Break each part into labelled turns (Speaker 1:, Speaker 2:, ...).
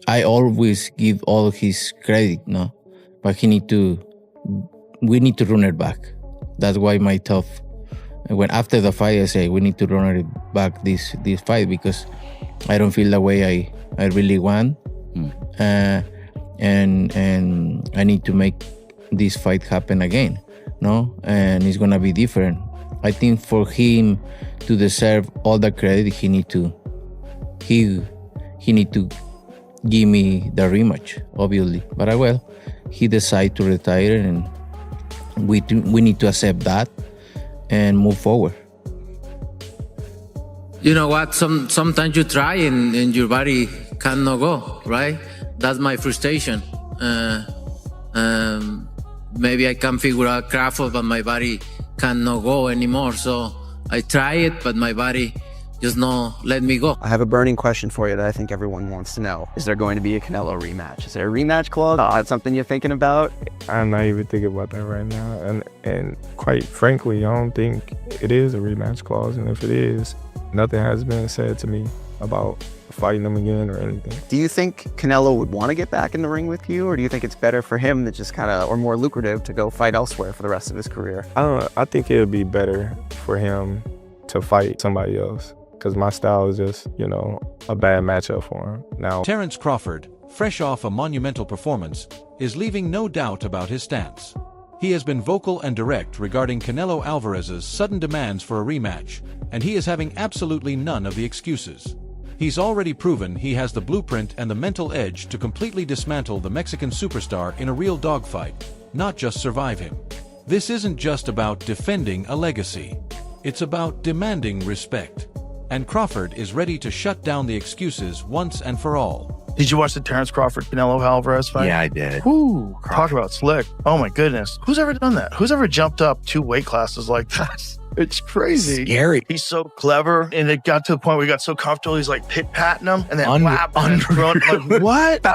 Speaker 1: I always give all his credit, no, but we need to run it back. That's why my tough. When after the fight, I say we need to run it back this fight because I don't feel the way I really want, and I need to make this fight happen again, no, and it's gonna be different. I think for him to deserve all the credit, he need to give me the rematch, obviously. But he decided to retire, and we need to accept that and move forward.
Speaker 2: You know what? Sometimes you try and your body cannot go, right? That's my frustration. Maybe I can figure out Crawford, but my body cannot go anymore. So I try it, but my body just no let me go.
Speaker 3: I have a burning question for you that I think everyone wants to know. Is there going to be a Canelo rematch? Is there a rematch clause? That's something you're thinking about?
Speaker 4: I'm not even thinking about that right now. And quite frankly, I don't think it is a rematch clause. And if it is, nothing has been said to me about fighting him again or anything.
Speaker 3: Do you think Canelo would want to get back in the ring with you? Or do you think it's better for him to just or more lucrative to go fight elsewhere for the rest of his career?
Speaker 4: I think it would be better for him to fight somebody else, because my style is just, a bad matchup for him now.
Speaker 5: Terence Crawford, fresh off a monumental performance, is leaving no doubt about his stance. He has been vocal and direct regarding Canelo Alvarez's sudden demands for a rematch, and he is having absolutely none of the excuses. He's already proven he has the blueprint and the mental edge to completely dismantle the Mexican superstar in a real dogfight, not just survive him. This isn't just about defending a legacy. It's about demanding respect. And Crawford is ready to shut down the excuses once and for all.
Speaker 6: Did you watch the Terence Crawford Canelo Alvarez fight?
Speaker 7: Yeah, I did.
Speaker 6: Whoo, talk about slick. Oh my goodness. Who's ever done that? Who's ever jumped up 2 weight classes like that? It's crazy.
Speaker 7: Scary.
Speaker 6: He's so clever, and it got to the point where he got so comfortable, he's like pit-patting him, and then whap, and throwing, like, what?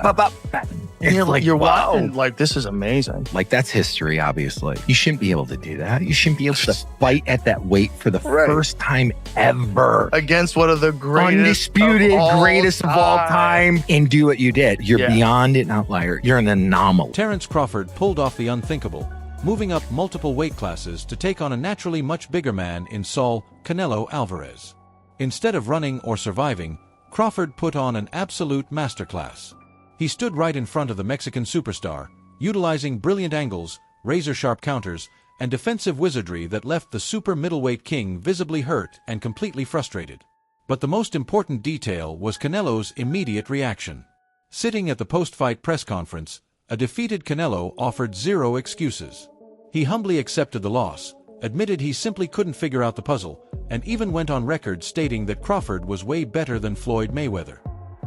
Speaker 6: And you're watching, like, this is amazing.
Speaker 7: Like, that's history, obviously. You shouldn't be able to do that. You shouldn't be able to fight at that weight for the first time ever.
Speaker 6: Against one of the greatest
Speaker 7: greatest of all time, and do what you did. You're beyond an outlier. You're an anomaly.
Speaker 5: Terence Crawford pulled off the unthinkable, moving up multiple weight classes to take on a naturally much bigger man in Saul Canelo Alvarez. Instead of running or surviving, Crawford put on an absolute masterclass. He stood right in front of the Mexican superstar, utilizing brilliant angles, razor-sharp counters, and defensive wizardry that left the super middleweight king visibly hurt and completely frustrated. But the most important detail was Canelo's immediate reaction. Sitting at the post-fight press conference, a defeated Canelo offered zero excuses. He humbly accepted the loss, admitted he simply couldn't figure out the puzzle, and even went on record stating that Crawford was way better than Floyd Mayweather.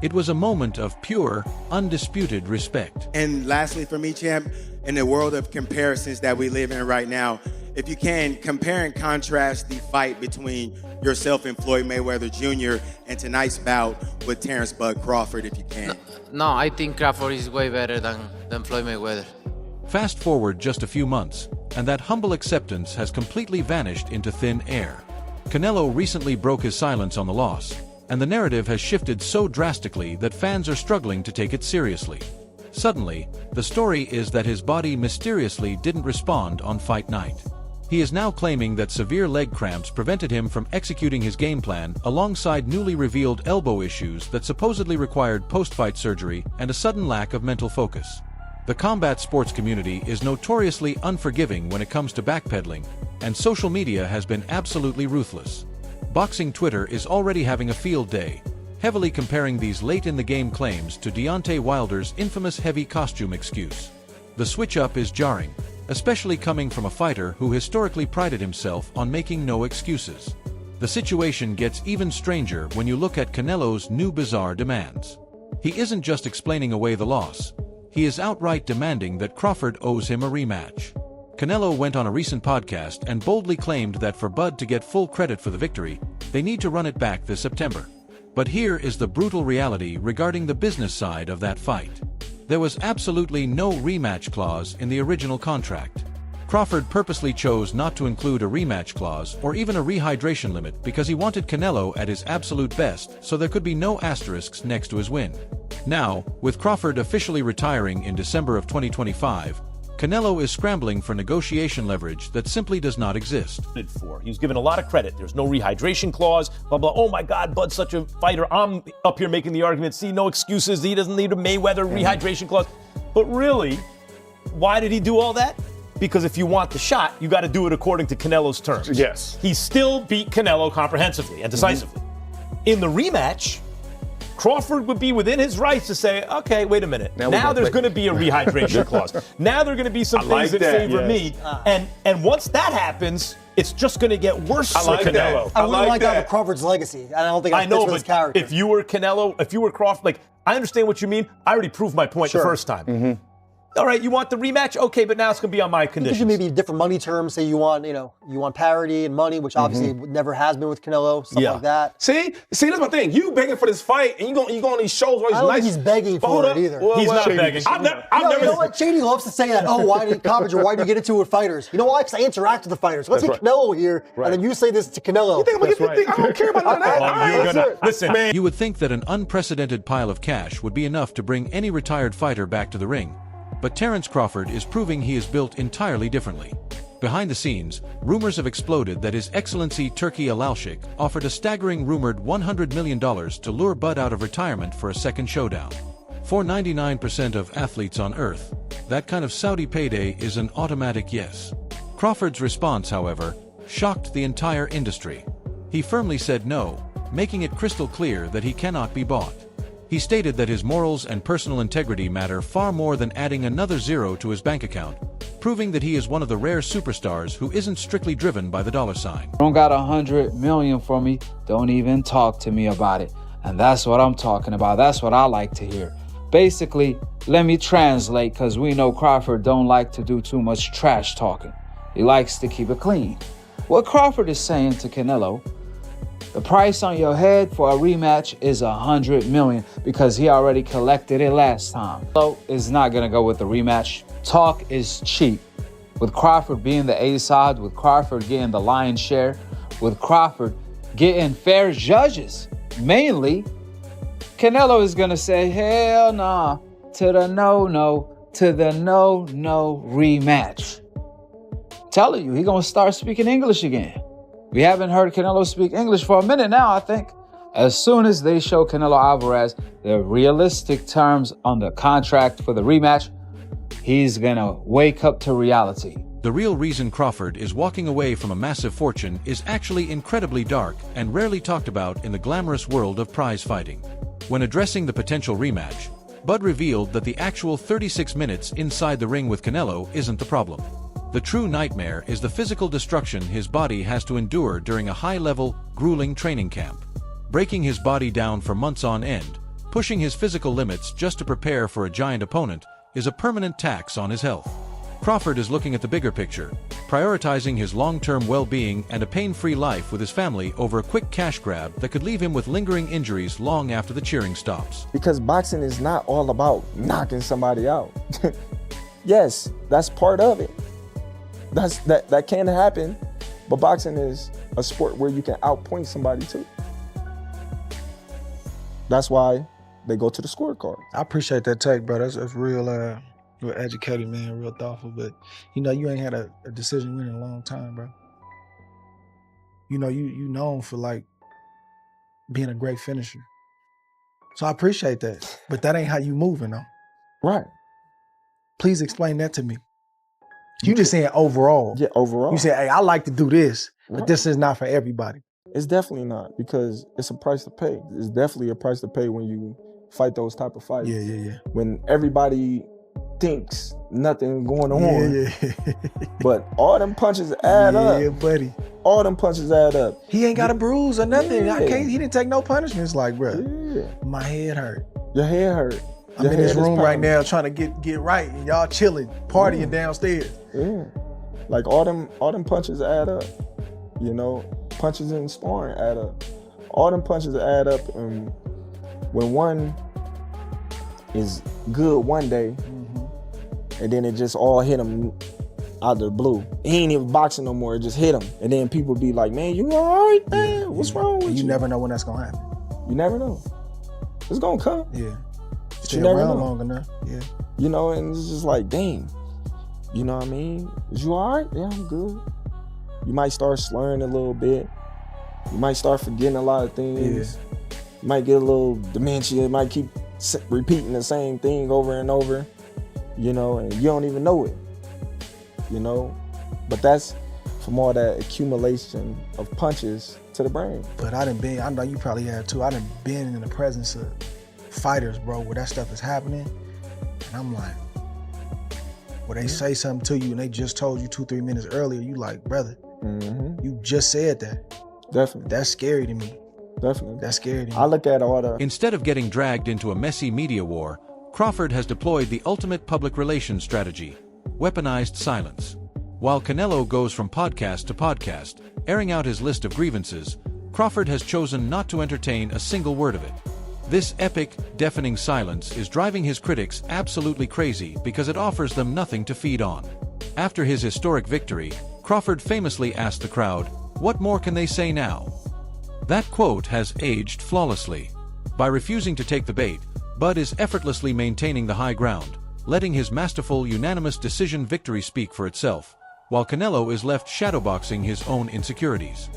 Speaker 5: It was a moment of pure, undisputed respect.
Speaker 8: And lastly for me, champ, in the world of comparisons that we live in right now, if you can, compare and contrast the fight between yourself and Floyd Mayweather Jr. and tonight's bout with Terence Bud Crawford, if you can.
Speaker 2: No, I think Crawford is way better than Floyd Mayweather.
Speaker 5: Fast forward just a few months, and that humble acceptance has completely vanished into thin air. Canelo recently broke his silence on the loss, and the narrative has shifted so drastically that fans are struggling to take it seriously. Suddenly, the story is that his body mysteriously didn't respond on fight night. He is now claiming that severe leg cramps prevented him from executing his game plan alongside newly revealed elbow issues that supposedly required post-fight surgery and a sudden lack of mental focus. The combat sports community is notoriously unforgiving when it comes to backpedaling, and social media has been absolutely ruthless. Boxing Twitter is already having a field day, heavily comparing these late-in-the-game claims to Deontay Wilder's infamous heavy costume excuse. The switch-up is jarring, especially coming from a fighter who historically prided himself on making no excuses. The situation gets even stranger when you look at Canelo's new bizarre demands. He isn't just explaining away the loss, he is outright demanding that Crawford owes him a rematch. Canelo went on a recent podcast and boldly claimed that for Bud to get full credit for the victory, they need to run it back this September. But here is the brutal reality regarding the business side of that fight. There was absolutely no rematch clause in the original contract. Crawford purposely chose not to include a rematch clause or even a rehydration limit because he wanted Canelo at his absolute best so there could be no asterisks next to his win. Now, with Crawford officially retiring in December of 2025, Canelo is scrambling for negotiation leverage that simply does not exist.
Speaker 9: He was given a lot of credit. There's no rehydration clause, blah, blah. Oh my God, Bud's such a fighter. I'm up here making the argument, see, no excuses. He doesn't need a Mayweather rehydration clause. But really, why did he do all that? Because if you want the shot, you got to do it according to Canelo's terms.
Speaker 10: Yes.
Speaker 9: He still beat Canelo comprehensively and decisively. In the rematch, Crawford would be within his rights to say, okay, wait a minute. Now there's going to be a rehydration clause. Now there are going to be some things that favor me. And once that happens, it's just going to get worse for Canelo.
Speaker 11: I wouldn't like that with Crawford's legacy. I don't think I know, but his character.
Speaker 9: If you were Canelo, if you were Crawford, like, I understand what you mean. I already proved my point the first time. All right, you want the rematch? Okay, but now it's going to be on my conditions.
Speaker 11: It maybe different money terms. Say you want parity and money, which obviously never has been with Canelo, stuff like that.
Speaker 10: See, that's my thing. You begging for this fight, and you go on these shows where he's
Speaker 11: I don't think he's begging for it either.
Speaker 9: He's not begging.
Speaker 10: I've never.
Speaker 11: You know what? Shady loves to say that. Oh, why do you get into it with fighters? You know why? Because I interact with the fighters. Let's get Canelo here, and then you say this to Canelo.
Speaker 10: You think I'm gonna get I don't care about none of that.
Speaker 9: Listen, man.
Speaker 5: You would think that an unprecedented pile of cash would be enough to bring any retired fighter back to the ring. But Terence Crawford is proving he is built entirely differently. Behind the scenes, rumors have exploded that His Excellency Turki Alalshik offered a staggering rumored $100 million to lure Bud out of retirement for a second showdown. For 99% of athletes on Earth, that kind of Saudi payday is an automatic yes. Crawford's response, however, shocked the entire industry. He firmly said no, making it crystal clear that he cannot be bought. He stated that his morals and personal integrity matter far more than adding another zero to his bank account, proving that he is one of the rare superstars who isn't strictly driven by the dollar sign.
Speaker 12: Don't got $100 million for me, don't even talk to me about it. And that's what I'm talking about. That's what I like to hear. Basically, let me translate, because we know Crawford don't like to do too much trash talking. He likes to keep it clean. What Crawford is saying to Canelo, the price on your head for a rematch is $100 million because he already collected it last time. So is not gonna go with the rematch. Talk is cheap. With Crawford being the A side, with Crawford getting the lion's share, with Crawford getting fair judges, mainly, Canelo is gonna say, hell nah, to the no, to the no rematch. I'm telling you, he gonna start speaking English again. We haven't heard Canelo speak English for a minute now, I think. As soon as they show Canelo Alvarez the realistic terms on the contract for the rematch, he's gonna wake up to reality.
Speaker 5: The real reason Crawford is walking away from a massive fortune is actually incredibly dark and rarely talked about in the glamorous world of prize fighting. When addressing the potential rematch, Bud revealed that the actual 36 minutes inside the ring with Canelo isn't the problem. The true nightmare is the physical destruction his body has to endure during a high-level, grueling training camp. Breaking his body down for months on end, pushing his physical limits just to prepare for a giant opponent, is a permanent tax on his health. Crawford is looking at the bigger picture, prioritizing his long-term well-being and a pain-free life with his family over a quick cash grab that could leave him with lingering injuries long after the cheering stops.
Speaker 4: Because boxing is not all about knocking somebody out. Yes, that's part of it. That can happen, but boxing is a sport where you can outpoint somebody too. That's why they go to the scorecard.
Speaker 13: I appreciate that take, bro. That's real educated, man, real thoughtful. But you ain't had a decision win in a long time, bro. You known for like being a great finisher. So I appreciate that. But that ain't how you moving though.
Speaker 4: Right.
Speaker 13: Please explain that to me. You just saying overall.
Speaker 4: Yeah, overall.
Speaker 13: You say, hey, I like to do this, but this is not for everybody.
Speaker 4: It's definitely not, because it's a price to pay. It's definitely a price to pay when you fight those type of fights.
Speaker 13: Yeah.
Speaker 4: When everybody thinks nothing going on.
Speaker 13: Yeah.
Speaker 4: But all them punches add up.
Speaker 13: Yeah, buddy.
Speaker 4: All them punches add up.
Speaker 13: He ain't got a bruise or nothing.
Speaker 4: Yeah.
Speaker 13: He didn't take no punishments. Like, bro, my head hurt.
Speaker 4: Your head hurt.
Speaker 13: I'm in this room right now trying to get right, and y'all chilling, partying downstairs.
Speaker 4: Yeah, like all them punches add up. Punches in sparring add up. All them punches add up, and when one is good one day, and then it just all hit him out of the blue. He ain't even boxing no more. It just hit him, and then people be like, "Man, you all right, man? What's wrong with you?"
Speaker 13: You never know when that's gonna happen.
Speaker 4: You never know. It's gonna come.
Speaker 13: Yeah. Stay
Speaker 11: never
Speaker 13: around
Speaker 11: know.
Speaker 13: long enough. Yeah.
Speaker 4: You know, and it's just like, dang. You know what I mean? Is you all right? Yeah, I'm good. You might start slurring a little bit. You might start forgetting a lot of things. You might get a little dementia. You might keep repeating the same thing over and over, you know, and you don't even know it, you know. But that's from all that accumulation of punches to the brain.
Speaker 13: But I know you probably have too. I done been in the presence of fighters, bro, where that stuff is happening. And I'm like, where they say something to you and they just told you 2-3 minutes earlier, you like, brother, you just said that.
Speaker 4: Definitely.
Speaker 13: That's scary to me.
Speaker 4: Definitely.
Speaker 13: That's scary to me.
Speaker 4: I look at all the...
Speaker 5: Instead of getting dragged into a messy media war, Crawford has deployed the ultimate public relations strategy, weaponized silence. While Canelo goes from podcast to podcast, airing out his list of grievances, Crawford has chosen not to entertain a single word of it. This epic, deafening silence is driving his critics absolutely crazy because it offers them nothing to feed on. After his historic victory, Crawford famously asked the crowd, "What more can they say now?" That quote has aged flawlessly. By refusing to take the bait, Bud is effortlessly maintaining the high ground, letting his masterful unanimous decision victory speak for itself, while Canelo is left shadowboxing his own insecurities.